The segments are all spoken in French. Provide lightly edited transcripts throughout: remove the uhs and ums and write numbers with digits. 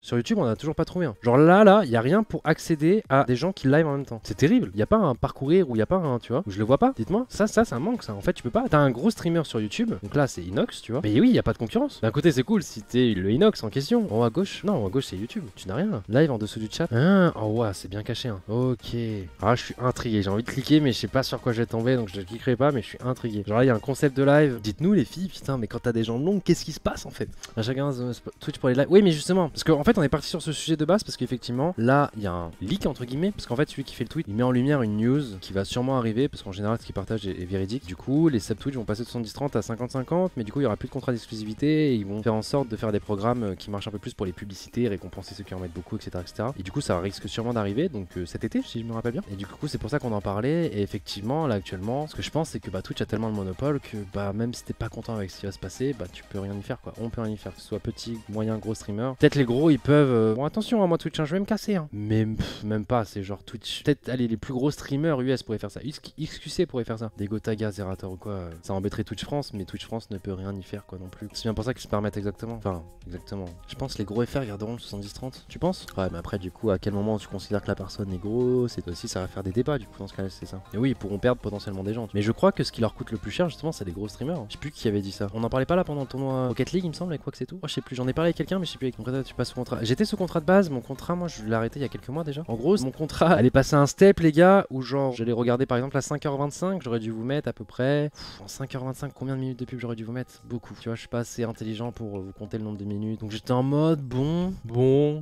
Sur YouTube, on a toujours pas trouvé un. Genre là, il y a rien pour accéder à des gens qui live en même temps. C'est terrible. Il y a pas un parcourir ou il y a pas un, tu vois, où je le vois pas. Dites-moi, ça manque ça. En fait, tu peux pas. T'as un gros streamer sur YouTube. Donc là, c'est Inox, tu vois. Mais oui, il y a pas de concurrence. D'un côté, c'est cool si t'es le Inox en question. En haut à gauche, non, en haut à gauche, c'est YouTube. Tu n'as rien. Live en dessous du chat. Ah, oh ouais, c'est bien caché. Hein. Ok. Ah, je suis intrigué. J'ai envie de cliquer, mais je sais pas sur quoi je vais tomber, donc je ne cliquerai pas, mais je suis intrigué. Genre là, il y a un concept de live. Dites-nous les filles, putain, mais quand t'as des jambes longues, qu'est-ce qui se passe en fait? À chacun Twitch pour les lives. Oui, mais justement, parce qu'en fait, on est parti sur ce sujet de base parce qu'effectivement, là, il y a un leak entre guillemets, parce qu'en fait, celui qui fait le tweet, il met en lumière une news qui va sûrement arriver, parce qu'en général, ce qu'il partage est véridique. Du coup, les sub Twitch vont passer de 70-30 à 50-50, mais du coup, il y aura plus de contrat d'exclusivité et ils vont faire en sorte de faire des programmes qui marchent un peu plus pour les publicités, récompenser ceux qui en mettent beaucoup, etc., etc. Et du coup, ça risque sûrement d'arriver, donc cet été, si je me rappelle bien. Et du coup, c'est pour ça qu'on en parlait. Et effectivement, là, actuellement, ce que je pense, c'est que bah, Twitch a tellement de monopole que bah, même si t'es pas content avec ce qui va se passer, bah, tu peux rien y faire, quoi. On peut rien y faire, que ce soit petit, moyen, gros streamer. Peut-être les gros, ils peuvent. Bon, attention, hein, moi, Twitch, hein, je vais me casser, hein. Mais même pas, c'est genre Twitch. Peut-être, allez, les plus gros streamers US pourraient faire ça. XQC pourrait faire ça. Des Gotaga, Zerator ou quoi. Ça embêterait Twitch France, mais Twitch France ne peut rien y faire, quoi, non plus. C'est bien pour ça qu'ils se permettent exactement. Enfin, exactement. Je pense que les gros FR garderont le 70-30. Tu penses? Ouais, mais après, du coup, à quel moment tu considères que la personne est grosse? C'est aussi, ça va faire des débats, du coup, dans ce cas-là, c'est ça. Et oui, ils pourront perdre potentiellement des gens. Mais je crois que ce qui leur coûte le plus cher, justement, c'est des gros streamers. Je sais plus qui avait dit ça. On en parlait pas là pendant le tournoi Rocket League, il me semble, avec quoi que c'est tout. Oh, je sais plus, j'en ai parlé avec quelqu'un, mais je sais plus avec. Donc, tu passes sous contrat. J'étais sous contrat de base, mon contrat, moi, je l'ai arrêté il y a quelques mois déjà. En gros, mon contrat allait passer un step, les gars, où genre, j'allais regarder par exemple à 5h25, j'aurais dû vous mettre à peu près. En 5h25, combien de minutes de pub j'aurais dû vous mettre? Beaucoup. Tu vois, je suis pas assez intelligent pour vous compter le nombre de minutes. Donc, j'étais en mode, bon.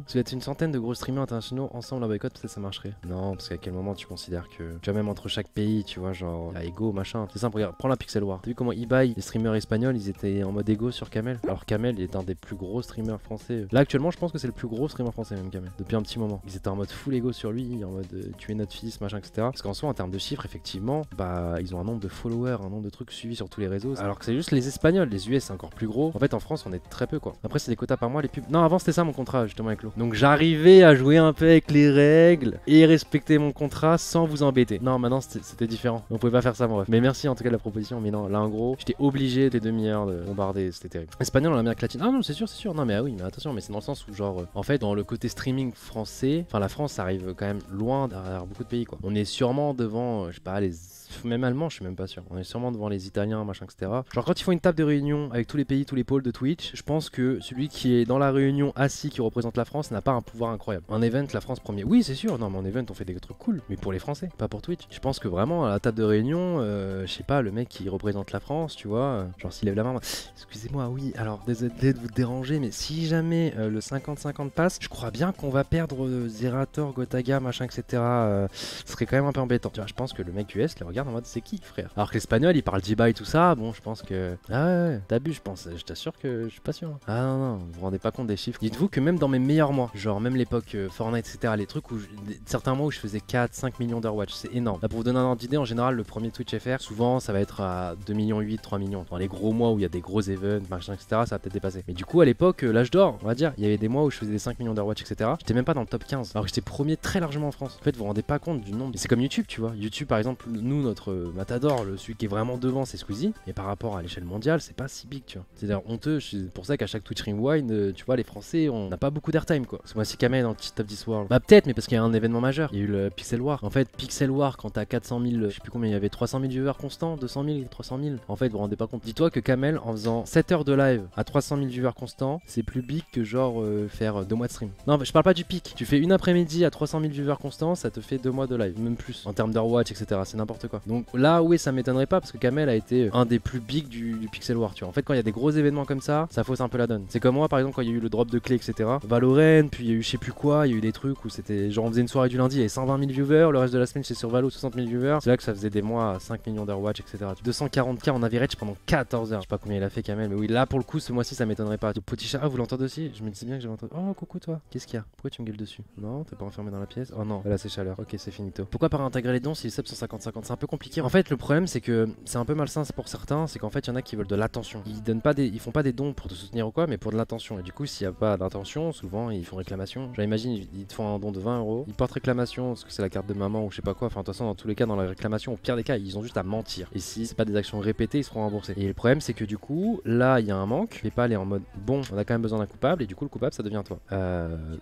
Si vous êtes une centaine de gros streamers internationaux ensemble en boycott, peut-être ça marcherait. Non, parce qu'à quel moment tu considères que. Tu vois, même entre chaque pays, tu vois, genre, à ego, machin. C'est simple, regarde, prends la Pixel War. T'as vu comment eBay, les streamers espagnols, ils étaient en mode ego sur Kamel? Alors, Kamel est un des plus gros streamers français. Là, actuellement, je pense que c'est le plus gros streamer français, même Kamel. Depuis un petit moment. Ils étaient en mode full ego sur lui, en mode tu es notre fils, machin, etc. Parce qu'en soi, en termes de chiffres, effectivement, bah, ils ont un nombre de followers, un nombre de trucs suivis sur tous les réseaux. Alors que c'est juste les Espagnols, les US, c'est encore plus gros. En fait, en France, on est très peu, quoi. Après, c'est des quotas par mois, les pubs. Non, avant, c'était ça mon contrat, justement, avec l'eau. Donc, j'arrivais à jouer un peu avec les règles et respecter mon contrat sans vous embêter. Non, maintenant, c'était différent. On pouvait pas faire ça, mon ref. Mais merci en tout cas de la proposition. Mais non, là, en gros, j'étais obligé des demi-heures de bombarder. C'était terrible. Espagnol en Amérique latine. Ah non, c'est sûr, c'est sûr. Non, mais ah oui, mais attention, mais c'est dans le sens où, genre, en fait, dans le côté streaming français, enfin, la France arrive quand même loin derrière beaucoup de pays, quoi. On est sûrement devant, je sais pas, les. Même allemand, je suis même pas sûr. On est sûrement devant les Italiens, machin, etc. Genre, quand ils font une table de réunion avec tous les pays, tous les pôles de Twitch, je pense que celui qui est dans la réunion assis, qui représente la France, n'a pas un pouvoir incroyable. En event, la France premier. Oui, c'est sûr. Non, mais en event, on fait des trucs cool. Mais pour les Français, pas pour Twitch. Je pense que vraiment, à la table de réunion, je sais pas, le mec qui représente la France, tu vois, genre s'il lève la main, excusez-moi, oui, alors désolé de vous déranger, mais si jamais le 50-50 passe, je crois bien qu'on va perdre Zerator, Gotaga, machin, etc. Ce serait quand même un peu embêtant. Tu vois, je pense que le mec US les regarde en mode c'est qui, frère? Alors que l'espagnol, il parle J-Bye et tout ça, bon, je pense que. Ah ouais, t'abuses, je pense. Je t'assure que je suis pas sûr. Ah non, vous vous rendez pas compte des chiffres. Dites-vous que même dans mes meilleurs mois, genre même l'époque Fortnite, etc., les trucs où. Certains mois où je faisais 4-5 millions d'heures watch, c'est énorme. Là, pour vous donner un ordre d'idée, en général, le premier Twitch FR, souvent, ça va être à 2 millions 8, 3 millions. Dans les gros mois où il y a des gros events, machin, etc., ça va peut-être dépasser. Mais du coup, à l'époque, l'âge d'or, on va dire, il y avait des mois où je faisais des 5 millions d'heures watch, etc. J'étais même pas dans le top 15. Alors que j'étais premier très largement en France. En fait, vous vous rendez pas compte du nombre. C'est comme YouTube, tu vois. YouTube, par exemple, nous, notre Matador, celui qui est vraiment devant, c'est Squeezie. Et par rapport à l'échelle mondiale, c'est pas si big, tu vois. C'est d'ailleurs honteux. C'est pour ça qu'à chaque Twitch Rewind, tu vois, les Français, on n'a pas beaucoup d'airtime, quoi. C'est moi aussi Kamel dans le top 10 World. Bah, peut-être, mais parce qu'il y a un événement majeur. Il y a eu le Pixel War. En fait, Pixel War, quand t'as 400 000, je sais plus combien, il y avait 300 000 viewers constants, 200 000, 300 000. En fait, vous vous rendez pas compte. Dis-toi que Kamel, en faisant 7 heures de live à 300 000 viewers constants, c'est plus big que genre faire 2 mois de stream. Non, je parle pas du pic. Tu fais une après-midi à 300 000 viewers constants, ça te fait 2 mois de live, même plus. En termes d'heure watch, etc. C'est n'importe quoi. Donc là, oui, ça m'étonnerait pas parce que Kamel a été un des plus bigs du Pixel War, tu vois. En fait, quand il y a des gros événements comme ça fausse un peu la donne. C'est comme moi, par exemple, quand il y a eu le drop de clés, etc. Valorant, puis il y a eu je sais plus quoi, il y a eu des trucs où c'était genre on faisait une soirée du lundi et 120 000 viewers, le reste de la semaine c'est sur Valo 60 000 viewers. C'est là que ça faisait des mois à 5 millions d'heures watch, etc. 240K en average pendant 14 heures. Je sais pas combien il a fait Kamel, mais oui, là pour le coup, ce mois-ci ça m'étonnerait pas. Le petit chat, ah, vous l'entendez aussi? Je me disais bien que j'avais entendu. Oh, coucou toi, qu'est-ce qu'il y a? Pourquoi tu me gueules dessus? Non, t'es pas enfermé dans la pièce? Oh non, là c'est chaleur, ok, c'est finito. Pourquoi pas réintégrer les dons si les subs sont 50-50? C'est un peu compliqué. En fait, le problème c'est que c'est un peu malsain pour certains, c'est qu'en fait, il y en a qui veulent de l'attention. Ils font pas des dons pour te soutenir ou quoi, mais pour de l'attention. Et du coup, s'il y a pas d'attention, souvent ils font réclamation. J'imagine, ils te font un don de 20 €, ils portent réclamation parce que c'est la carte de maman ou je sais pas quoi. Enfin, de toute façon, dans tous les cas, dans la réclamation, au pire des cas, ils ont juste à mentir. Et si c'est pas des actions répétées, ils seront remboursés. Et le problème, c'est que du coup, là, il y a un manque. PayPal est en mode bon, on a quand même besoin d'un coupable, et du coup, le coupable, ça devient revient à toi.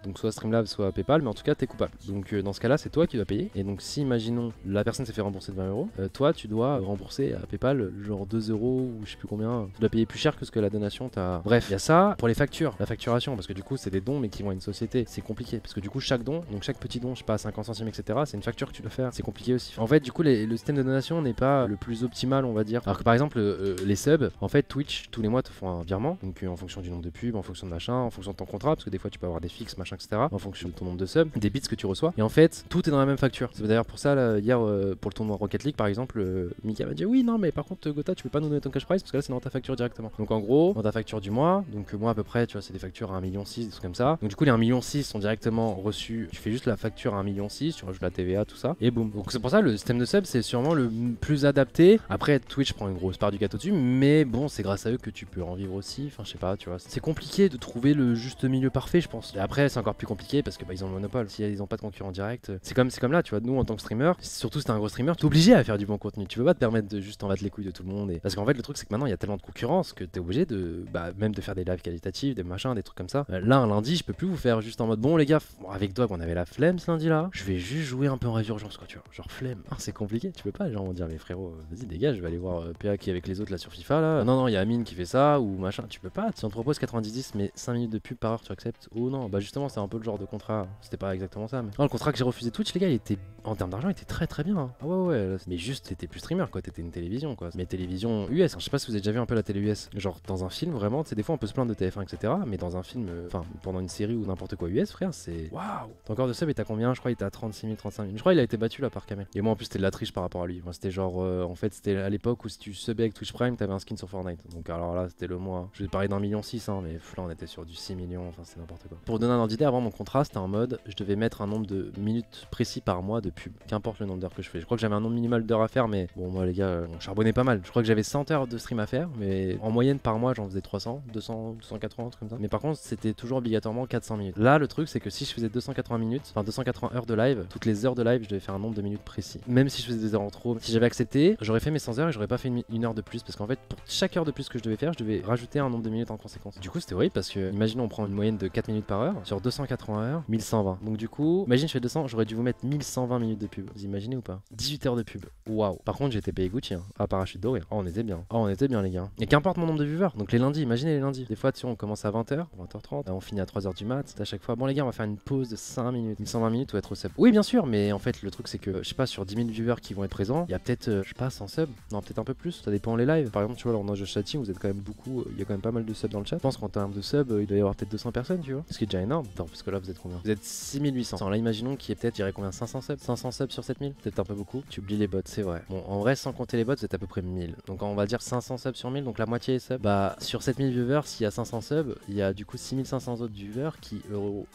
Donc soit Streamlabs, soit PayPal, mais en tout cas t'es coupable. Donc dans ce cas-là, c'est toi qui dois payer. Et donc si imaginons la personne s'est fait rembourser de 20 €, toi tu dois rembourser à PayPal genre 2 € ou je sais plus combien. Tu dois payer plus cher que ce que la donation t'a. Bref, il y a ça pour les factures, la facturation, parce que du coup c'est des dons mais qui vont à une société. C'est compliqué parce que du coup chaque don, donc chaque petit don, je sais pas, 50 centimes, etc., c'est une facture que tu dois faire. C'est compliqué aussi. En fait, du coup, le système de donation n'est pas le plus optimal, on va dire. Alors que par exemple, les subs, en fait, Twitch, tous les mois te font un virement. Donc en fonction du nombre de pubs, en fonction de machin, en fonction de ton contrat, parce que des fois tu peux avoir des fixes, machin, etc. En fonction de ton nombre de subs, des bits que tu reçois. Et en fait, tout est dans la même facture. C'est d'ailleurs pour ça, là, hier, pour le tournoi Rocket League, par exemple, Mika m'a dit oui, non, mais par contre, Gotha, tu peux pas nous donner ton cash price parce que là, c'est dans ta facture directement. Donc en gros, dans ta facture du mois, donc moi à peu près, tu vois, c'est des factures à 1,6 million, des trucs comme ça. Donc du coup, les 1,6 million sont directement reçus. Tu fais juste la facture à 1,6 million, tu rajoutes la TVA, tout ça, et boum. Donc c'est pour ça, le système de sub, c'est sûrement le plus adapté. Après, Twitch prend une grosse part du gâteau dessus, mais bon, c'est grâce à eux que tu peux en vivre aussi. Enfin, je sais pas, tu vois. C'est compliqué de trouver le juste milieu parfait, je pense. Et après, c'est encore plus compliqué parce que bah, ils ont le monopole. Si ils ont pas de concurrent direct, c'est comme là, tu vois. Nous, en tant que streamer, surtout si t'es un gros streamer, t'es obligé à faire du bon contenu. Tu peux pas te permettre de juste en battre les couilles de tout le monde. Parce qu'en fait, le truc, c'est que maintenant, il y a tellement de concurrence que t'es obligé de, bah, même de faire des lives qualitatifs, des machins, des trucs comme ça. Là, un lundi, je peux plus vous faire juste en mode bon, les gars, bon, avec toi, qu'on avait la flemme ce lundi-là, je vais juste jouer un peu en résurgence, quoi, tu vois. Genre flemme. Ah, c'est compliqué. Tu peux pas, genre, dire, mais frérot, vas-y, dégage, je vais aller voir PA qui est avec les autres là sur FIFA là. Non, non, il y a Amine qui fait ça ou machin. Tu peux pas. Si on te propose 90-10, mais 5 minutes de pub par heure, tu acceptes? Oh non, bah justement, c'est un peu le genre de contrat. C'était pas exactement ça, mais. Non, le contrat que j'ai refusé Twitch, les gars, il était. En termes d'argent, il était très très bien. Hein. Ah ouais, là, mais juste, t'étais plus streamer quoi. T'étais une télévision quoi. Mais télévision US. Je sais pas si vous avez déjà vu un peu la télé US. Genre, dans un film, vraiment, tu sais, des fois on peut se plaindre de TF1, etc. Mais dans un film, enfin, pendant une série ou n'importe quoi US, frère, c'est. Waouh! T'as encore de sub et t'as combien? Je crois il était à 36 000, 35 000. Je crois il a été battu là par Kamel. Et moi en plus, c'était de la triche par rapport à lui. Moi, c'était genre, en fait, c'était à l'époque où si tu subais avec Twitch Prime, t'avais un skin sur Fortnite. Donc, alors là, c'était le mois. Je vais parler d'1,6 million, hein, mais là, on était sur du 6 millions. Enfin, c'est n'importe quoi. Pour donner un ordre d'idée, avant mon contrat, c'était en mode, je devais mettre un nombre de minutes précis par mois de pub. Qu'importe le nombre d'heures que je fais. Je crois que j'avais un nombre minimal d'heures à faire, mais bon, moi, les gars, on charbonnait pas mal. Je crois que j'avais 100 heures de stream à faire, mais en moyenne par mois, j'en faisais 300, 200, 280, trucs comme ça. Mais par contre, c'était toujours obligatoirement 400 minutes. Là, le truc, c'est que si je faisais 280 minutes, enfin 280 heures de live, toutes les heures de live, je devais faire un nombre de minutes précis. Même si je faisais des heures en trop, si j'avais accepté, j'aurais fait mes 100 heures et j'aurais pas fait une heure de plus parce qu'en fait, pour chaque heure de plus que je devais faire, je devais rajouter un nombre de minutes en conséquence. Du coup, c'était horrible parce que, imaginons, on prend une moyenne de 4 minutes par heure sur 280 heures, 1120. Donc, du coup, imagine, je fais 200, j'aurais dû vous mettre 1120 minutes de pub. Vous imaginez ou pas? 18 heures de pub. Waouh. Par contre, j'étais payé Gucci, hein, à parachute doré. Oh, on était bien. Oh, on était bien, les gars. Et qu'importe mon nombre de viewers. Donc, les lundis, imaginez les lundis. Des fois, tu sais, on commence à 20h, 20h30, on finit à 3h du mat. C'est à chaque fois, bon, les gars, on va faire une pause de 5 minutes, 1120 minutes ou être au sub. Oui, bien sûr, mais en fait, le truc, c'est que, je sais pas, sur 10 000 viewers qui vont être présents, il y a peut-être, je sais pas, 100 subs. Non, peut-être un peu plus. Ça dépend les lives. Par exemple, tu vois, là, dans le chatting, vous êtes quand même beaucoup. Il y a quand même pas mal de subs dans le chat. Je pense qu'en termes de subs, il doit y avoir peut-être 200 personnes, tu vois. Ce qui est déjà énorme. Attends, parce que là, vous êtes combien? Vous êtes 6800. Attends, là, imaginons qu'il y ait peut-être, je dirais combien? 500 subs? 500 subs sur 7000? Peut-être un peu beaucoup. Tu oublies les bots, c'est vrai. Bon, en vrai, sans compter les bots, vous êtes à peu près 1000. Donc, on va dire 500 subs sur 1000, donc la moitié est sub. Bah, sur 7000 viewers, s'il y a 500 subs, il y a du coup 6500 autres viewers qui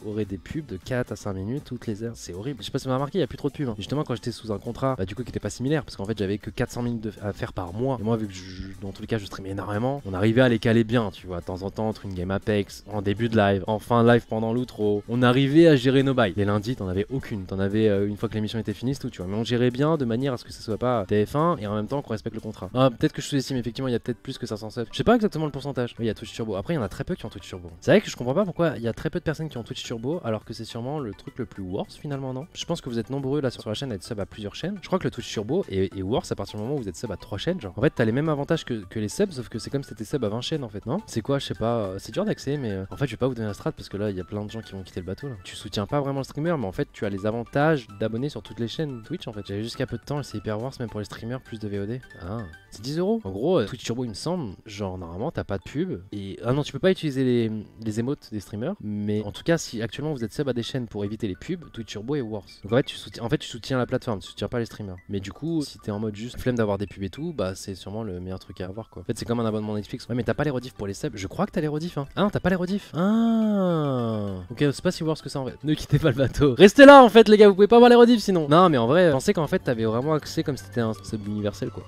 auraient des pubs de 4 à 5 minutes toutes les heures. C'est horrible. Je sais pas si vous m'avez remarqué, il y a plus trop de pubs. Hein. Justement, quand j'étais sous un contrat, bah, du coup, qui était pas similaire, parce qu'en fait, j'avais que 400 minutes à faire par mois. Et moi, vu que dans tous les cas, je streamais énormément, on arrivait à les caler bien, tu vois, de temps en temps, entre une game Apex, en début de live, en fin de live pendant l'outro. On arrivait à gérer nos bails. Les lundis, t'en avais aucune. T'en avais une fois que l'émission était finie, c'est tout, tu vois. Mais on gérait bien de manière à ce que ça soit pas TF1 et en même temps qu'on respecte le contrat. Ah, peut-être que je sous-estime, effectivement, il y a peut-être plus que 500 subs. Je sais pas exactement le pourcentage. Oui, il y a Twitch Turbo. Après, il y en a très peu qui ont Twitch Turbo. C'est vrai que je comprends pas pourquoi il y a très peu de personnes qui ont Twitch Turbo alors que c'est sûrement le truc le plus worse finalement, non? Je pense que vous êtes nombreux là sur la chaîne à être sub à plusieurs chaînes. Je crois que le Twitch Turbo est worse à partir du moment où vous êtes sub à 3 chaînes. Genre, en fait, t'as les mêmes avantages que les subs, sauf que c'est comme si t'étais sub à 20 chaînes en fait, non? C'est quoi? Je sais pas. C'est dur d'accès, mais en fait, je vais pas vous donner la strat parce que là, il y a plein de gens qui vont quitter le bateau là. Tu soutiens pas vraiment le streamer, mais en fait, tu as les avantages d'abonner sur toutes les chaînes Twitch en fait. J'avais jusqu'à peu de temps et c'est hyper worse même pour les streamers, plus de VOD. Ah, c'est 10 €. En gros, Twitch Turbo, il me semble, genre normalement, t'as pas de pub. Et ah non, tu peux pas utiliser les emotes des streamers, mais en tout cas, si actuellement vous êtes sub à des chaînes pour éviter les pubs, Twitch Turbo est worse. Donc en fait, tu soutiens la plateforme, tu soutiens pas les streamers. Mais du coup, si t'es en mode juste flemme d'avoir des pubs et tout, bah c'est sûrement le meilleur truc à avoir quoi. En fait, c'est comme un abonnement Netflix. Ouais, mais t'as pas les rediffs pour les subs. Je crois que t'as les rediffs, hein. Ah non, t'as pas les rediffs. Ah. Ok, c'est pas si worse que ça en fait. Ne quittez pas le bateau. Restez là en fait, les gars, vous pouvez pas avoir les rediffs sinon. Non, mais en vrai, je pensais qu'en fait, t'avais vraiment accès comme si c'était un sub universel quoi.